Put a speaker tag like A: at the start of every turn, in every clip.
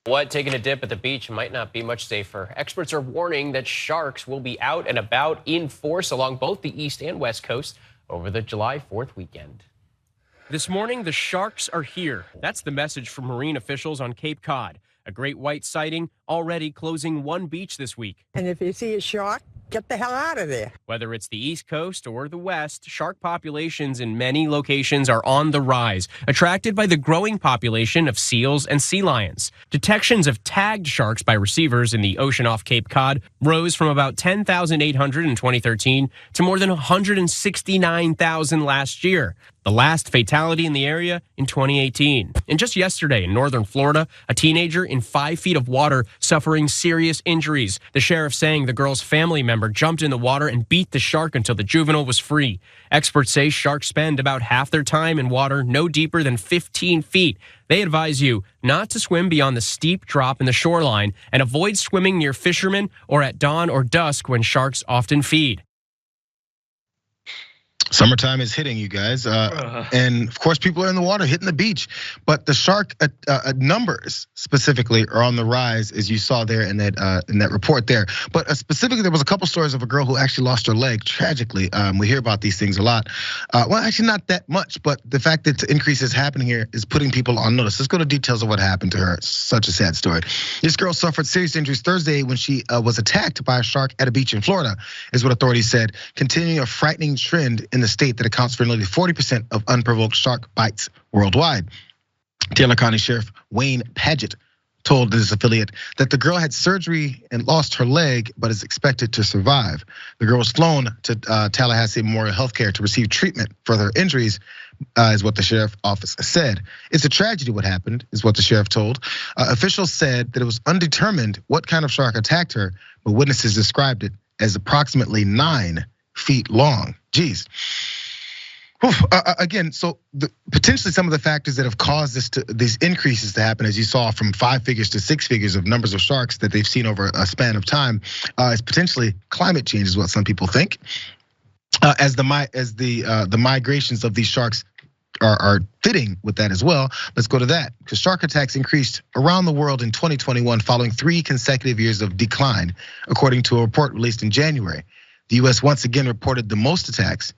A: What? Taking a dip at the beach might not be much safer. Experts are warning that sharks will be out and about in force along both the east and west coast over the July 4th weekend. This morning, the sharks are here. That's the message from marine officials on Cape Cod. A great white sighting already closing one beach this week.
B: And if you see a shark, get the hell out of there.
A: Whether it's the East Coast or the West, shark populations in many locations are on the rise, attracted by the growing population of seals and sea lions. Detections of tagged sharks by receivers in the ocean off Cape Cod rose from about 10,800 in 2013 to more than 169,000 last year. The last fatality in the area in 2018. And just yesterday in northern Florida, a teenager in 5 feet of water suffering serious injuries. The sheriff saying the girl's family member jumped in the water and beat the shark until the juvenile was free. Experts say sharks spend about half their time in water no deeper than 15 feet. They advise you not to swim beyond the steep drop in the shoreline and avoid swimming near fishermen or at dawn or dusk when sharks often feed.
C: Summertime is hitting, you guys, and of course people are in the water hitting the beach, but the shark numbers specifically are on the rise, as you saw there in that report there. But specifically, there was a couple stories of a girl who actually lost her leg tragically. We hear about these things a lot. Well, actually not that much, but the fact that the increase is happening here is putting people on notice. Let's go to details of what happened to her. It's such a sad story. This girl suffered serious injuries Thursday when she was attacked by a shark at a beach in Florida, is what authorities said, continuing a frightening trend in the state that accounts for nearly 40% of unprovoked shark bites worldwide. Taylor County Sheriff Wayne Paget told his affiliate that the girl had surgery and lost her leg, but is expected to survive. The girl was flown to Tallahassee Memorial Healthcare to receive treatment for her injuries, is what the sheriff office said. It's a tragedy what happened, is what the sheriff told. Officials said that it was undetermined what kind of shark attacked her, but witnesses described it as approximately 9 feet long. Geez. Again, so potentially some of the factors that have caused these increases to happen, as you saw, from 5 figures to 6 figures of numbers of sharks that they've seen over a span of time, is potentially climate change, is what some people think. As the migrations of these sharks are fitting with that as well. Let's go to that, because shark attacks increased around the world in 2021 following 3 consecutive years of decline, according to a report released in January. The US once again reported the most attacks.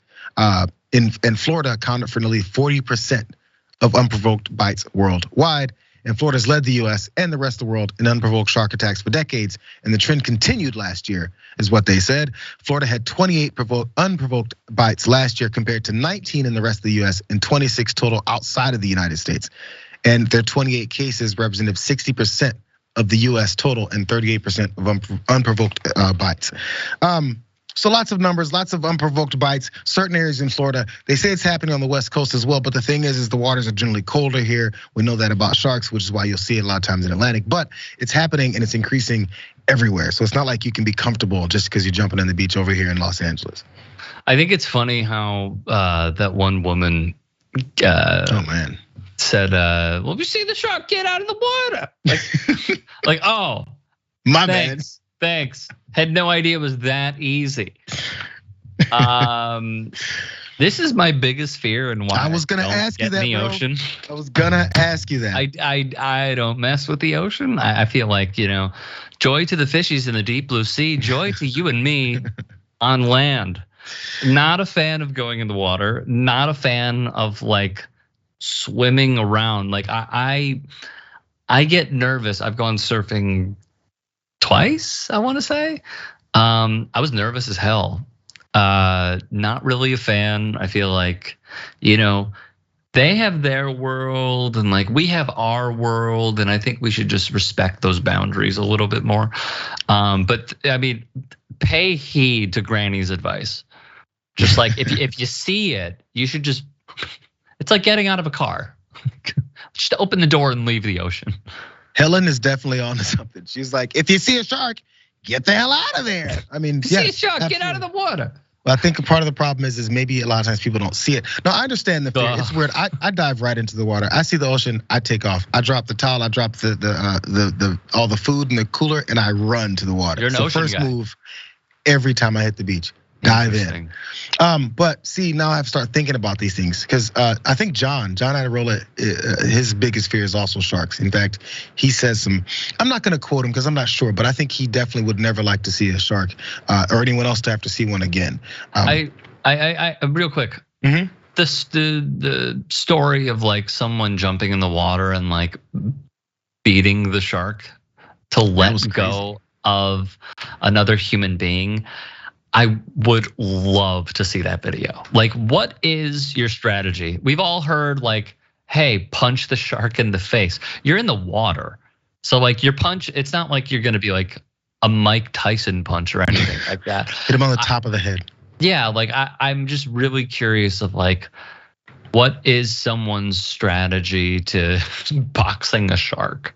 C: In Florida accounted for nearly 40% of unprovoked bites worldwide. And Florida's led the US and the rest of the world in unprovoked shark attacks for decades. And the trend continued last year, is what they said. Florida had 28 unprovoked bites last year compared to 19 in the rest of the US and 26 total outside of the United States. And their 28 cases represented 60% of the US total and 38% of unprovoked bites. So lots of numbers, lots of unprovoked bites. Certain areas in Florida, they say it's happening on the West Coast as well. But the thing is the waters are generally colder here. We know that about sharks, which is why you'll see it a lot of times in Atlantic. But it's happening and it's increasing everywhere. So it's not like you can be comfortable just because you're jumping on the beach over here in Los Angeles.
D: I think it's funny how that one woman said, "Well, we see the shark get out of the water." Like, oh,
C: my
D: thanks.
C: bad.
D: Thanks. Had no idea it was that easy. This is my biggest fear and why
C: I was gonna ask you that,
D: in the
C: bro.
D: ocean.
C: I was gonna ask you that.
D: I don't mess with the ocean. I feel like, joy to the fishies in the deep blue sea, joy to you and me on land. Not a fan of going in the water. Not a fan of like swimming around. Like I get nervous. I've gone surfing twice, I want to say. I was nervous as hell. Not really a fan. I feel like, they have their world and like we have our world, and I think we should just respect those boundaries a little bit more. But I mean, pay heed to Granny's advice. Just like if you see it, you should just. It's like getting out of a car. Just open the door and leave the ocean.
C: Helen is definitely on to something. She's like, if you see a shark, get the hell out of there. I mean,
D: see a shark, absolutely. Get out of the water.
C: Well, I think part of the problem is maybe a lot of times people don't see it. No, I understand the fear. It's weird. I dive right into the water. I see the ocean, I take off. I drop the towel, I drop the all the food in the cooler, and I run to the water.
D: You're an ocean
C: first
D: guy.
C: Move every time I hit the beach. Dive in. But see, now I have to start thinking about these things because I think John Adirola, his biggest fear is also sharks. In fact, he says I'm not going to quote him because I'm not sure, but I think he definitely would never like to see a shark or anyone else to have to see one again.
D: I real quick.
C: Mm-hmm.
D: The story of like someone jumping in the water and like beating the shark to let go of another human being. I would love to see that video. Like, what is your strategy? We've all heard like, hey, punch the shark in the face. You're in the water. So like your punch, it's not like you're gonna be like a Mike Tyson punch or anything like that.
C: Hit him on the top of the head.
D: Yeah, like I'm just really curious of like, what is someone's strategy to boxing a shark?